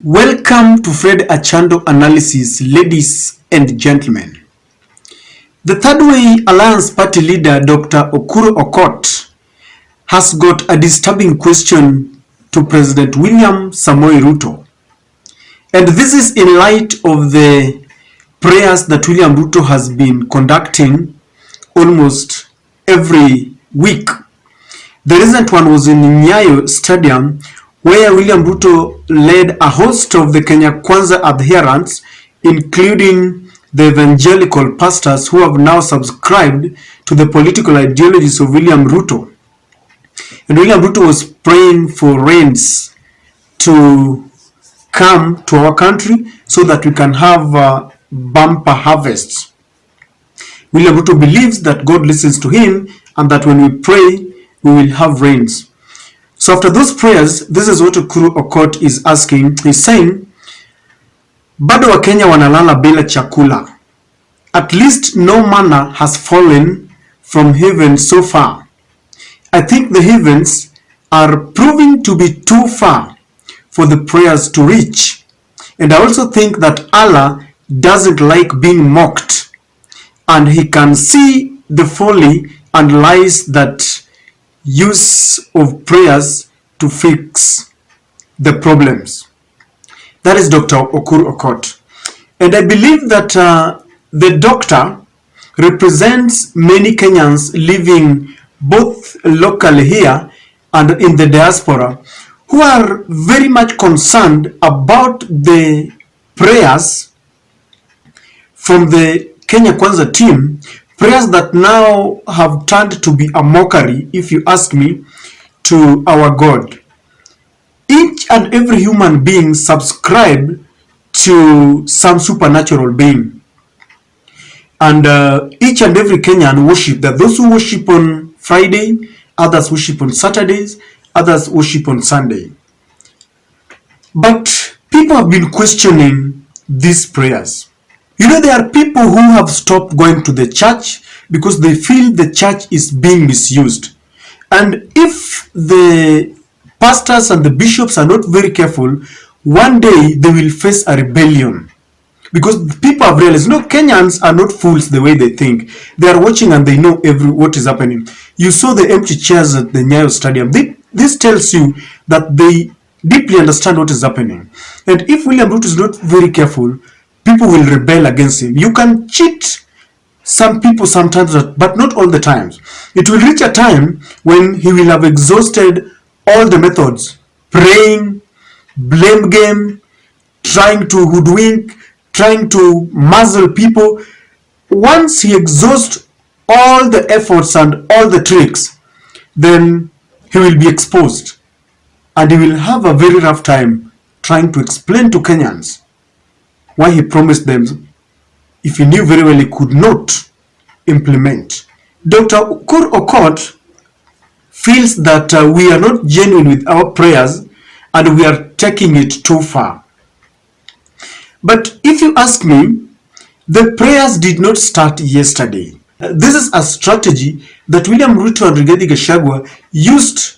Welcome to Fred Achando Analysis, ladies and gentlemen. The Third Way Alliance Party leader Dr. Eukuru Aukot has got a disturbing question to President William Samoei Ruto. And this is in light of the prayers that William Ruto has been conducting almost every week. The recent one was in Nyayo Stadium, where William Ruto led a host of the Kenya Kwanza adherents, including the evangelical pastors who have now subscribed to the political ideologies of William Ruto. And William Ruto was praying for rains to come to our country so that we can have bumper harvests. William Ruto believes that God listens to him and that when we pray, we will have rains. So after those prayers, this is what Eukuru Aukot is asking. He's saying, bado wa Kenya wanalala bila chakula. At least no manna has fallen from heaven so far. I think the heavens are proving to be too far for the prayers to reach. And I also think that Allah doesn't like being mocked. And he can see the folly and lies that use of prayers to fix the problems. That is Dr. Eukuru Aukot. And I believe that the doctor represents many Kenyans living both locally here and in the diaspora who are very much concerned about the prayers from the Kenya Kwanza team, prayers that now have turned to be a mockery, if you ask me, to our God. Each and every human being subscribe to some supernatural being. And each and every Kenyan worship that. Those who worship on Friday, others worship on Saturdays, others worship on Sunday. But people have been questioning these prayers. You know, there are people who have stopped going to the church because they feel the church is being misused. And if the pastors and the bishops are not very careful, one day they will face a rebellion. Because people have realized, no, Kenyans are not fools the way they think. They are watching and they know what is happening. You saw the empty chairs at the Nyayo Stadium. This tells you that they deeply understand what is happening. And if William Ruto is not very careful, people will rebel against him. You can cheat some people sometimes, but not all the times. It will reach a time when he will have exhausted all the methods. Praying, blame game, trying to hoodwink, trying to muzzle people. Once he exhausts all the efforts and all the tricks, then he will be exposed. And he will have a very rough time trying to explain to Kenyans why he promised them if he knew very well he could not implement. Dr. Eukuru Aukot feels that we are not genuine with our prayers and we are taking it too far. But if you ask me, the prayers did not start yesterday. This is a strategy that William Ruto and Rigathi Gachagua used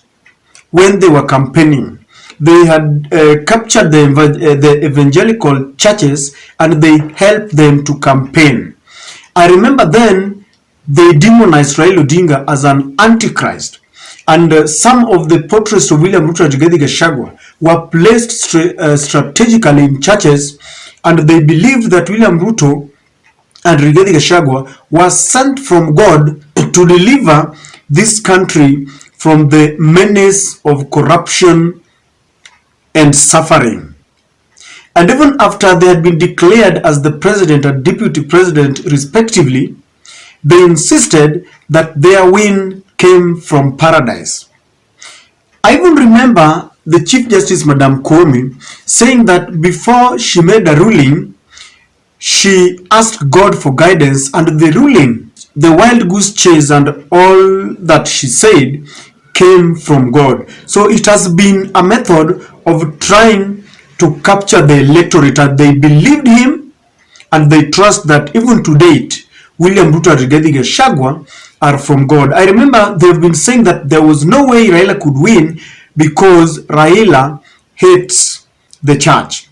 when they were campaigning. They had captured the evangelical churches and they helped them to campaign. I remember then they demonized Raila Odinga as an antichrist. And some of the portraits of William Ruto and Rigathi Gachagua were placed strategically in churches, and they believed that William Ruto and Rigathi Gachagua were sent from God to deliver this country from the menace of corruption and suffering. And even after they had been declared as the president and deputy president respectively, they insisted that their win came from paradise. I even remember the Chief Justice Madam Koome saying that before she made a ruling, she asked God for guidance, and the ruling, the wild goose chase and all that she said came from God. So it has been a method of trying to capture the electorate, and they believed him and they trust that even to date William Ruto and Rigathi Gachagua are from God. I remember they've been saying that there was no way Raila could win because Raila hates the church.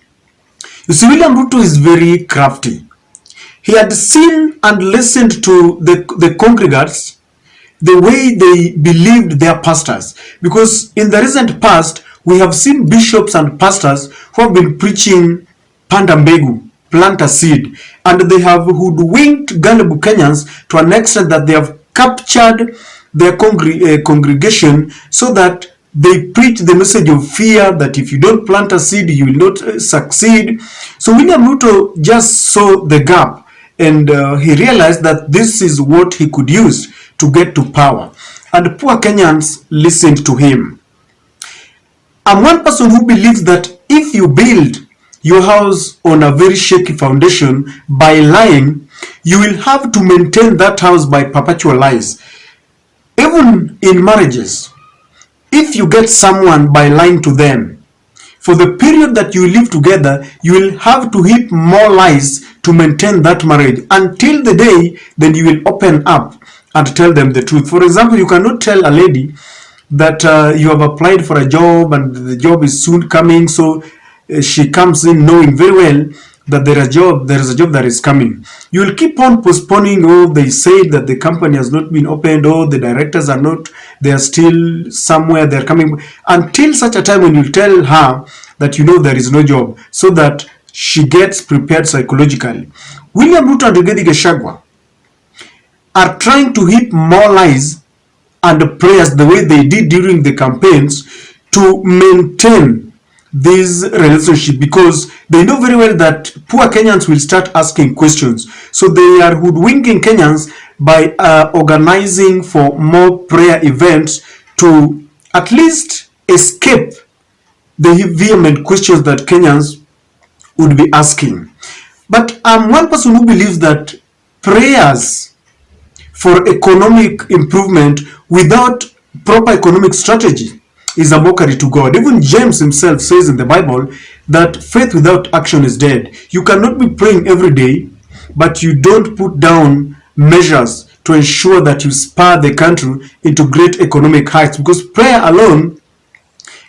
You see, William Ruto is very crafty. He had seen and listened to the congregants, the way they believed their pastors. Because in the recent past, we have seen bishops and pastors who have been preaching panda mbegu, plant a seed, and they have hoodwinked gullible Kenyans to an extent that they have captured their congregation so that they preach the message of fear that if you don't plant a seed, you will not succeed. So William Ruto just saw the gap, and he realized that this is what he could use to get to power. And poor Kenyans listened to him. I'm one person who believes that if you build your house on a very shaky foundation by lying, you will have to maintain that house by perpetual lies. Even in marriages, if you get someone by lying to them, for the period that you live together, you will have to heap more lies to maintain that marriage until the day then you will open up and tell them the truth. For example, you cannot tell a lady that you have applied for a job and the job is soon coming, so she comes in knowing very well that there is a job that is coming. You will keep on postponing. Oh, they said that the company has not been opened. Oh, the directors are not, they are still somewhere, they're coming, until such a time when you tell her that you know there is no job, so that she gets prepared psychologically. William Ruto and Rigathi Gachagua are trying to heap more lies and prayers the way they did during the campaigns to maintain this relationship, because they know very well that poor Kenyans will start asking questions. So they are hoodwinking Kenyans by organizing for more prayer events to at least escape the vehement questions that Kenyans would be asking. But I'm one person who believes that prayers for economic improvement without proper economic strategy is a mockery to God. Even James himself says in the Bible that faith without action is dead. You cannot be praying every day, but you don't put down measures to ensure that you spur the country into great economic heights, because prayer alone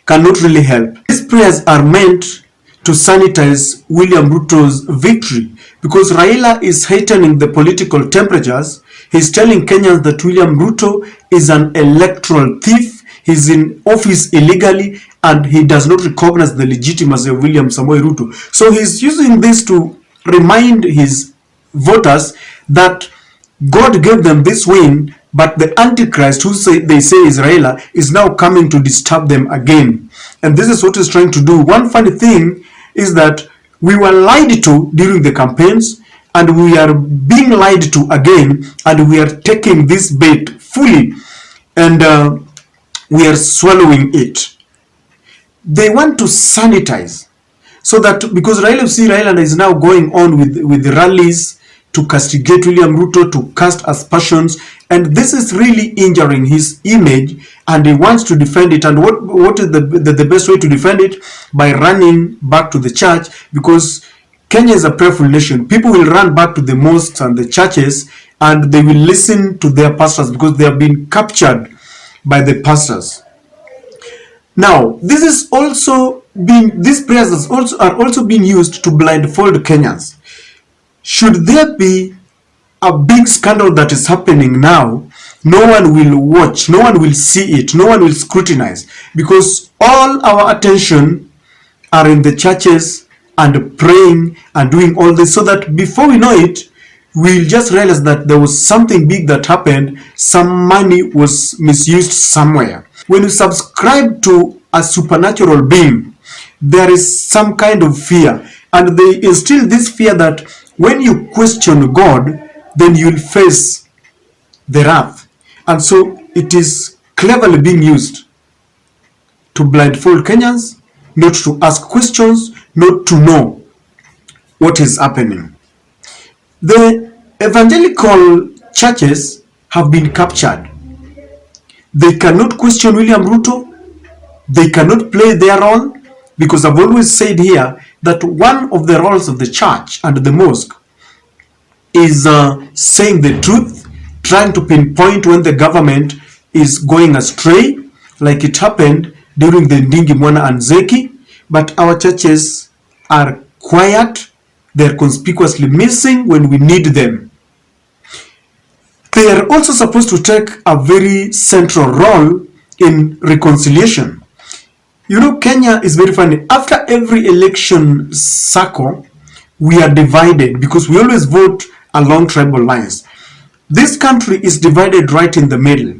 cannot really help. These prayers are meant to sanitize William Ruto's victory, because Raila is heightening the political temperatures. He's telling Kenyans that William Ruto is an electoral thief. He's in office illegally and he does not recognize the legitimacy of William Samoei Ruto. So he's using this to remind his voters that God gave them this win, but the Antichrist, who they say is Raila, is now coming to disturb them again. And this is what he's trying to do. One funny thing is that we were lied to during the campaigns, and we are being lied to again, and we are taking this bait fully, and we are swallowing it. They want to sanitize, so that because Raila is now going on with the rallies to castigate William Ruto, to cast aspersions, and this is really injuring his image, and he wants to defend it. And what is the best way to defend it? By running back to the church, because Kenya is a prayerful nation. People will run back to the mosques and the churches, and they will listen to their pastors, because they have been captured by the pastors. Now, this is also these prayers are also being used to blindfold Kenyans. Should there be a big scandal that is happening now, no one will watch, no one will see it, no one will scrutinize, because all our attention are in the churches and praying and doing all this, so that before we know it, we'll just realize that there was something big that happened, some money was misused somewhere. When you subscribe to a supernatural being, there is some kind of fear, and they instill this fear that when you question God, then you'll face the wrath. And so it is cleverly being used to blindfold Kenyans, not to ask questions, not to know what is happening. The evangelical churches have been captured. They cannot question William Ruto. They cannot play their role, because I've always said here that one of the roles of the church and the mosque is saying the truth, trying to pinpoint when the government is going astray, like it happened during the Ndingi Mwana and Zeki. But our churches are quiet, they're conspicuously missing when we need them. They are also supposed to take a very central role in reconciliation. You know, Kenya is very funny. After every election cycle, we are divided because we always vote along tribal lines. This country is divided right in the middle.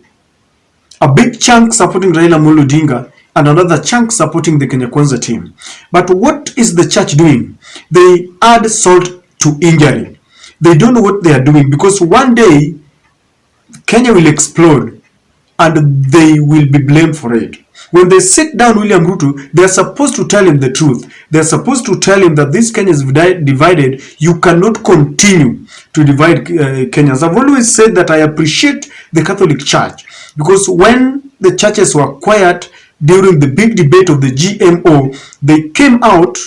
A big chunk supporting Raila Amolo Odinga and another chunk supporting the Kenya Kwanza team. But what is the church doing? They add salt to injury. They don't know what they are doing, because one day Kenya will explode and they will be blamed for it. When they sit down William Ruto, they are supposed to tell him the truth. They are supposed to tell him that this Kenya is divided. You cannot continue to divide Kenyans. I've always said that I appreciate the Catholic Church, because when the churches were quiet during the big debate of the GMO, they came out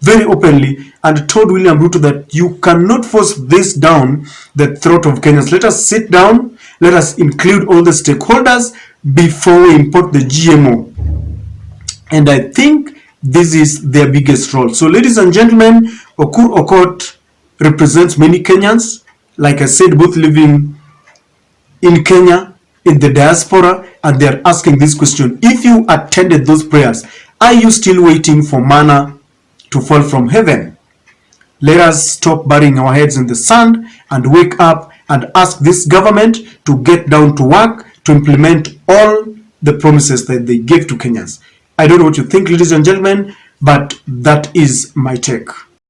very openly and told William Ruto that you cannot force this down the throat of Kenyans. Let us sit down, let us include all the stakeholders before we import the GMO. And I think this is their biggest role. So ladies and gentlemen, Eukuru Aukot represents many Kenyans, like I said, both living in Kenya, in the diaspora, and they're asking this question: if you attended those prayers, are you still waiting for manna to fall from heaven? Let us stop burying our heads in the sand and wake up and ask this government to get down to work to implement all the promises that they gave to Kenyans. I don't know what you think, ladies and gentlemen, but that is my take.